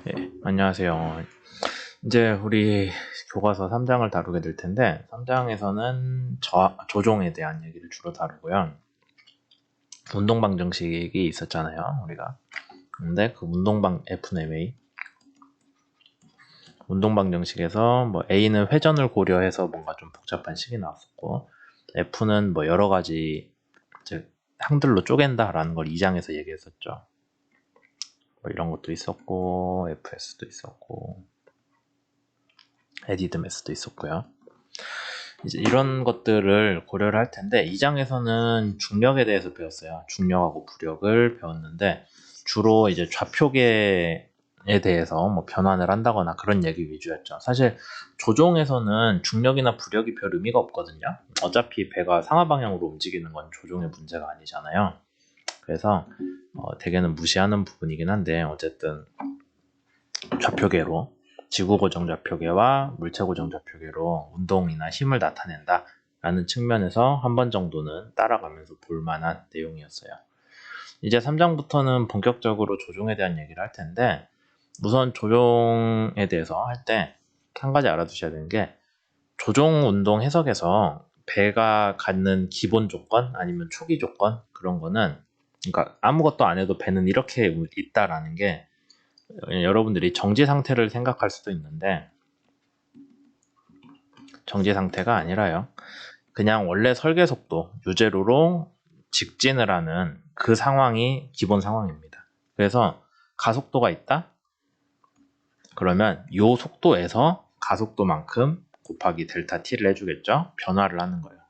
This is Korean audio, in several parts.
네, 안녕하세요. 이제 우리 교과서 3장을 다루게 될 텐데 3장에서는 조종에 대한 얘기를 주로 다루고요. 운동방정식이 있었잖아요, 우리가. 근데 그 FMA 운동방정식에서 뭐 A는 회전을 고려해서 뭔가 좀 복잡한 식이 나왔었고, F는 뭐 여러 가지 이제 항들로 쪼갠다라는 걸 2장에서 얘기했었죠. 뭐 이런 것도 있었고, FS도 있었고, 에디드 매스도 있었고요. 이제 이런 것들을 고려를 할 텐데 2장에서는 중력에 대해서 배웠어요. 중력하고 부력을 배웠는데 주로 이제 좌표계에 대해서 뭐 변환을 한다거나 그런 얘기 위주였죠. 사실 조종에서는 중력이나 부력이 별 의미가 없거든요. 어차피 배가 상하 방향으로 움직이는 건 조종의 문제가 아니잖아요. 그래서 대개는 무시하는 부분이긴 한데 어쨌든 좌표계로 지구 고정 좌표계와 물체 고정 좌표계로 운동이나 힘을 나타낸다 라는 측면에서 한 번 정도는 따라가면서 볼 만한 내용이었어요. 이제 3장부터는 본격적으로 조종에 대한 얘기를 할 텐데, 우선 조종에 대해서 할 때 한 가지 알아두셔야 되는 게, 조종 운동 해석에서 배가 갖는 기본 조건 아니면 초기 조건, 그런 거는, 그러니까 아무것도 안 해도 배는 이렇게 있다라는 게 여러분들이 정지 상태를 생각할 수도 있는데, 정지 상태가 아니라요, 그냥 원래 설계 속도 유제로로 직진을 하는 그 상황이 기본 상황입니다. 그래서 가속도가 있다? 그러면 이 속도에서 가속도만큼 곱하기 델타 t를 해주겠죠? 변화를 하는 거예요.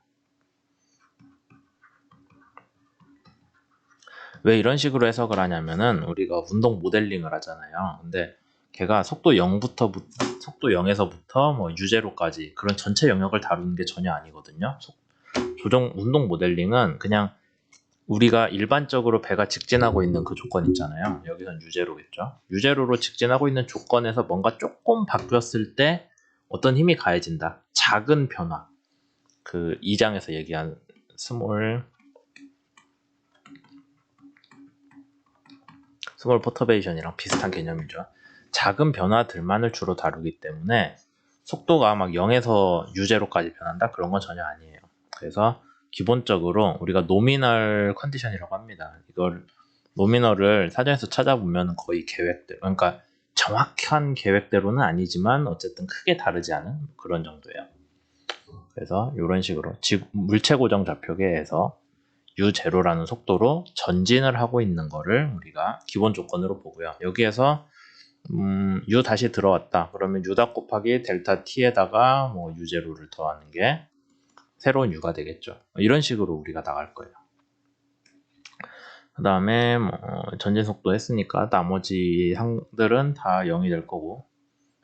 왜 이런 식으로 해석을 하냐면은 우리가 운동 모델링을 하잖아요. 근데 걔가 속도 0에서부터 뭐 유제로까지 그런 전체 영역을 다루는 게 전혀 아니거든요. 조종 운동 모델링은 그냥 우리가 일반적으로 배가 직진하고 있는 그 조건 있잖아요. 여기선 유제로겠죠. 유제로로 직진하고 있는 조건에서 뭔가 조금 바뀌었을 때 어떤 힘이 가해진다. 작은 변화. 그 2장에서 얘기한 스몰 퍼터베이션이랑 비슷한 개념이죠. 작은 변화들만을 주로 다루기 때문에 속도가 막 0에서 유제로까지 변한다? 그런 건 전혀 아니에요. 그래서 기본적으로 우리가 노미널 컨디션이라고 합니다. 이걸 노미널을 사전에서 찾아보면 거의 계획대로, 그러니까 정확한 계획대로는 아니지만 어쨌든 크게 다르지 않은 그런 정도예요. 그래서 이런 식으로 물체 고정 좌표계에서 U0라는 속도로 전진을 하고 있는 거를 우리가 기본 조건으로 보고요. 여기에서 U 다시 들어왔다. 그러면 U 다 곱하기 델타 T에다가 뭐 U0를 더하는 게 새로운 U가 되겠죠. 이런 식으로 우리가 나갈 거예요. 그 다음에 뭐 전진 속도 했으니까 나머지 항들은 다 0이 될 거고,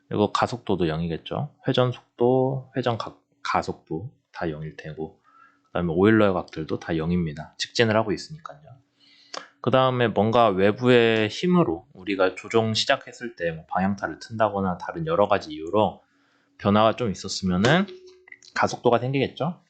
그리고 가속도도 0이겠죠. 회전 속도, 회전 가속도 다 0일 테고, 그 다음에 오일러의 각들도 다 0입니다. 직진을 하고 있으니까요. 그 다음에 뭔가 외부의 힘으로 우리가 조종 시작했을 때 뭐 방향타를 튼다거나 다른 여러 가지 이유로 변화가 좀 있었으면은 가속도가 생기겠죠.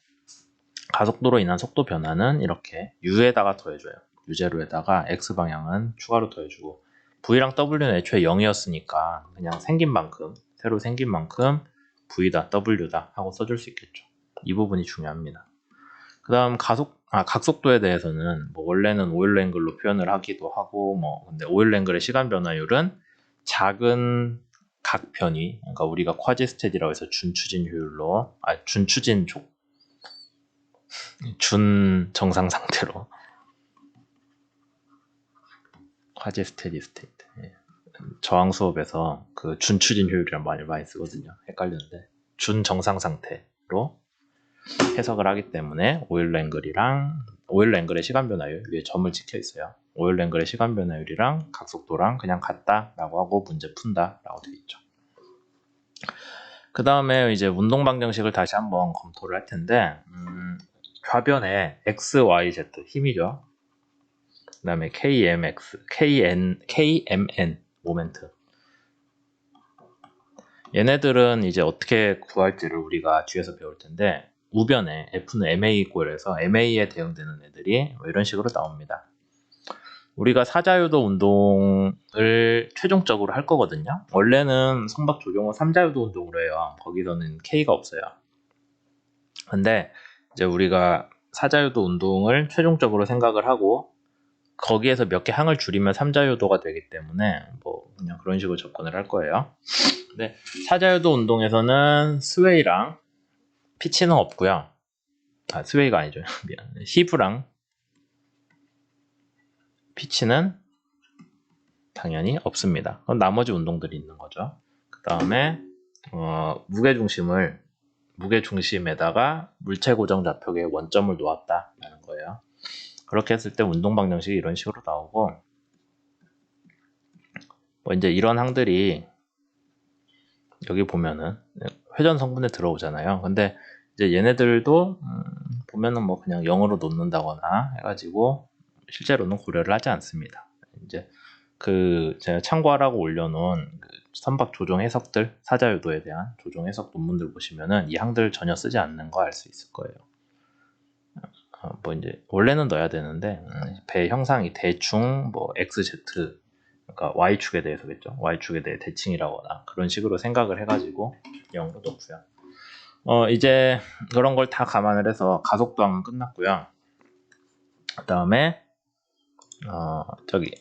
가속도로 인한 속도 변화는 이렇게 U에다가 더해줘요. U0에다가 X방향은 추가로 더해주고, V랑 W는 애초에 0이었으니까 그냥 생긴 만큼, 새로 생긴 만큼 V다, W다 하고 써줄 수 있겠죠. 이 부분이 중요합니다. 그 다음 각속도에 대해서는 뭐 원래는 오일러 앵글로 표현을 하기도 하고, 뭐 근데 오일러 앵글의 시간 변화율은 작은 각 변이, 그러니까 우리가 쿼지스탯이라고 해서 준추진 효율로, 준 정상 상태로 쿼지스테디 스테이트, 저항 수업에서 그 준추진 효율이란 말을 많이 쓰거든요. 헷갈리는데 준 정상 상태로 해석을 하기 때문에 오일러 앵글의 시간 변화율 위에 점을 찍혀 있어요. 오일러 앵글의 시간 변화율이랑 각속도랑 그냥 같다라고 하고 문제 푼다라고 되어 있죠. 그 다음에 이제 운동 방정식을 다시 한번 검토를 할 텐데, 좌변에 x, y, z 힘이죠. 그 다음에 KMN 모멘트. 얘네들은 이제 어떻게 구할지를 우리가 뒤에서 배울 텐데, 우변에 F는 MA 고려해서 MA에 대응되는 애들이 이런 식으로 나옵니다. 우리가 사자유도 운동을 최종적으로 할 거거든요. 원래는 성박 조종호 3자유도 운동으로 해요. 거기서는 K가 없어요. 근데 이제 우리가 사자유도 운동을 최종적으로 생각을 하고 거기에서 몇 개 항을 줄이면 3자유도가 되기 때문에 뭐 그냥 그런 식으로 접근을 할 거예요. 근데 사자유도 운동에서는 스웨이랑 피치는 없고요. 스웨이가 아니죠. 미안. 히브랑 피치는 당연히 없습니다. 그럼 나머지 운동들이 있는 거죠. 그 다음에 무게중심에다가 물체 고정 좌표계에 원점을 놓았다라는 거예요. 그렇게 했을 때 운동 방정식이 이런 식으로 나오고, 뭐 이제 이런 항들이 여기 보면은 회전 성분에 들어오잖아요. 근데 이제 얘네들도 보면은 뭐 그냥 0으로 놓는다거나 해가지고 실제로는 고려를 하지 않습니다. 이제 제가 참고하라고 올려놓은 선박 조종 해석들, 사자유도에 대한 조종 해석 논문들 보시면은 이 항들 전혀 쓰지 않는 거 알 수 있을 거예요. 뭐 이제 원래는 넣어야 되는데 배 형상이 대충 뭐 XZ, 그러니까 Y축에 대해서겠죠. Y축에 대해 대칭이라거나 그런 식으로 생각을 해가지고 0으로 넣고요. 이제 그런 걸 다 감안을 해서 가속도항은 끝났고요. 그 다음에 저기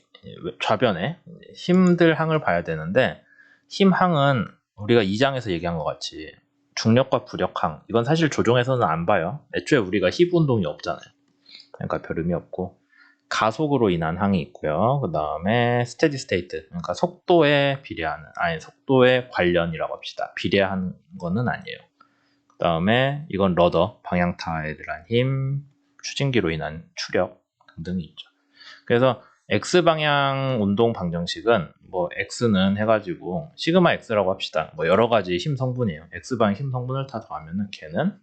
좌변에 힘들 항을 봐야 되는데, 힘항은 우리가 2장에서 얘기한 것 같이 중력과 부력항, 이건 사실 조종에서는 안 봐요. 애초에 우리가 히브 운동이 없잖아요. 그러니까 별 의미 없고, 가속으로 인한 항이 있고요. 그 다음에 스테디 스테이트, 그러니까 속도에 비례하는, 아니 속도에 관련이라고 합시다. 비례한 거는 아니에요. 그 다음에 이건 러더, 방향타에 대한 힘, 추진기로 인한 추력 등등이 있죠. 그래서 X방향 운동 방정식은 뭐 X는 해가지고 시그마 X라고 합시다. 뭐 여러 가지 힘 성분이에요. X방향 힘 성분을 다 더하면은 걔는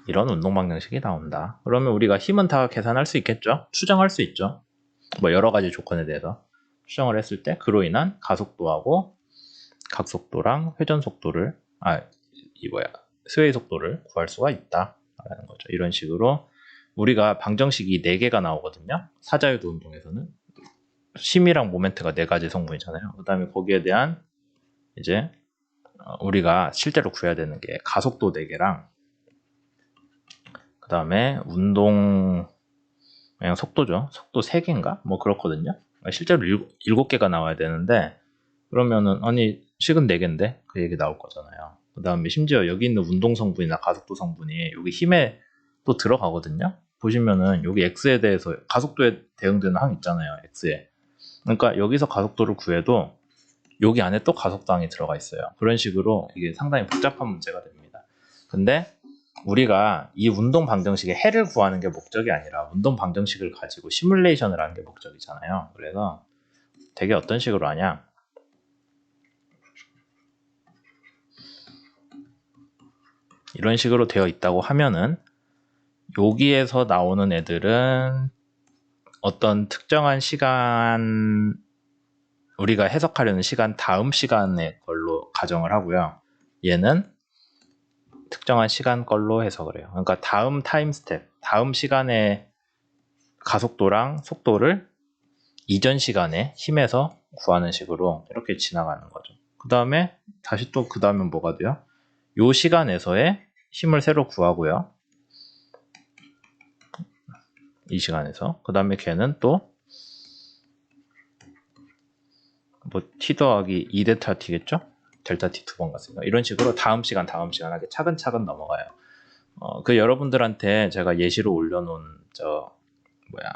이런 운동 방정식이 나온다. 그러면 우리가 힘은 다 계산할 수 있겠죠? 추정할 수 있죠. 뭐 여러 가지 조건에 대해서 추정을 했을 때 그로 인한 가속도하고 각속도랑 회전 속도를 스웨이 속도를 구할 수가 있다라는 거죠. 이런 식으로 우리가 방정식이 4개가 나오거든요. 사자유도 운동에서는 힘이랑 모멘트가 4가지 성분이잖아요. 그 다음에 거기에 대한 이제 우리가 실제로 구해야 되는 게 가속도 4개랑 그 다음에 운동 그냥 속도죠. 속도 3개인가? 뭐 그렇거든요. 실제로 7개가 나와야 되는데, 그러면은 아니 식은 4개인데 그 얘기 나올 거잖아요. 그 다음에 심지어 여기 있는 운동 성분이나 가속도 성분이 여기 힘에 또 들어가거든요. 보시면은 여기 X에 대해서 가속도에 대응되는 항 있잖아요. X에. 그러니까 여기서 가속도를 구해도 여기 안에 또 가속도 항이 들어가 있어요. 그런 식으로 이게 상당히 복잡한 문제가 됩니다. 근데 우리가 이 운동 방정식의 해를 구하는 게 목적이 아니라 운동 방정식을 가지고 시뮬레이션을 하는 게 목적이잖아요. 그래서 되게 어떤 식으로 하냐, 이런 식으로 되어 있다고 하면은 여기에서 나오는 애들은 어떤 특정한 시간, 우리가 해석하려는 시간 다음 시간의 걸로 가정을 하고요. 얘는 특정한 시간 걸로 해석을 해요. 그러니까 다음 타임 스텝, 다음 시간의 가속도랑 속도를 이전 시간에 힘에서 구하는 식으로 이렇게 지나가는 거죠. 그 다음에 다시 또 그 다음에 뭐가 돼요? 요 시간에서의 힘을 새로 구하고요. 이 시간에서. 그 다음에 걔는 또 뭐 t 더하기 2 델타 t겠죠? 델타 t 2번 갔으니까 이런 식으로 다음 시간 하게 차근차근 넘어가요. 그 여러분들한테 제가 예시로 올려놓은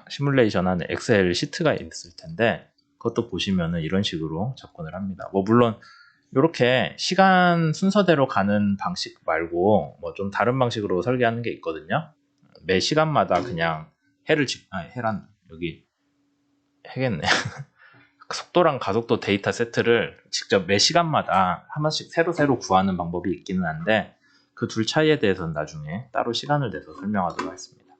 시뮬레이션 하는 엑셀 시트가 있을 텐데 그것도 보시면은 이런 식으로 접근을 합니다. 뭐 물론 이렇게 시간 순서대로 가는 방식 말고 뭐 좀 다른 방식으로 설계하는 게 있거든요. 매 시간마다 그냥 해란 여기 해겠네. 속도랑 가속도 데이터 세트를 직접 매 시간마다 한 번씩 새로 구하는 방법이 있기는 한데 그 둘 차이에 대해서는 나중에 따로 시간을 내서 설명하도록 하겠습니다.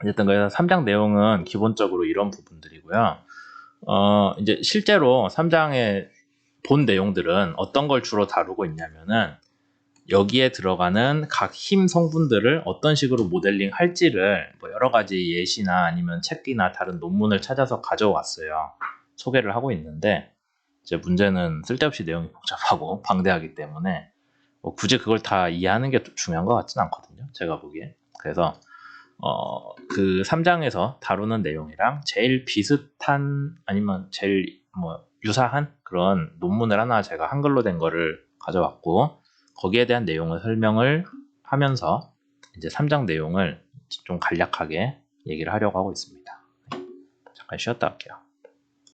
어쨌든 그래서 3장 내용은 기본적으로 이런 부분들이고요. 이제 실제로 3장의 본 내용들은 어떤 걸 주로 다루고 있냐면은 여기에 들어가는 각 힘 성분들을 어떤 식으로 모델링 할지를 뭐 여러 가지 예시나 아니면 책이나 다른 논문을 찾아서 가져왔어요. 소개를 하고 있는데 이제 문제는 쓸데없이 내용이 복잡하고 방대하기 때문에 뭐 굳이 그걸 다 이해하는 게 중요한 것 같진 않거든요. 제가 보기에. 그래서 그 3장에서 다루는 내용이랑 제일 비슷한 아니면 제일 뭐 유사한 그런 논문을 하나 제가 한글로 된 거를 가져왔고 거기에 대한 내용을 설명을 하면서 이제 3장 내용을 좀 간략하게 얘기를 하려고 하고 있습니다. 잠깐 쉬었다 할게요.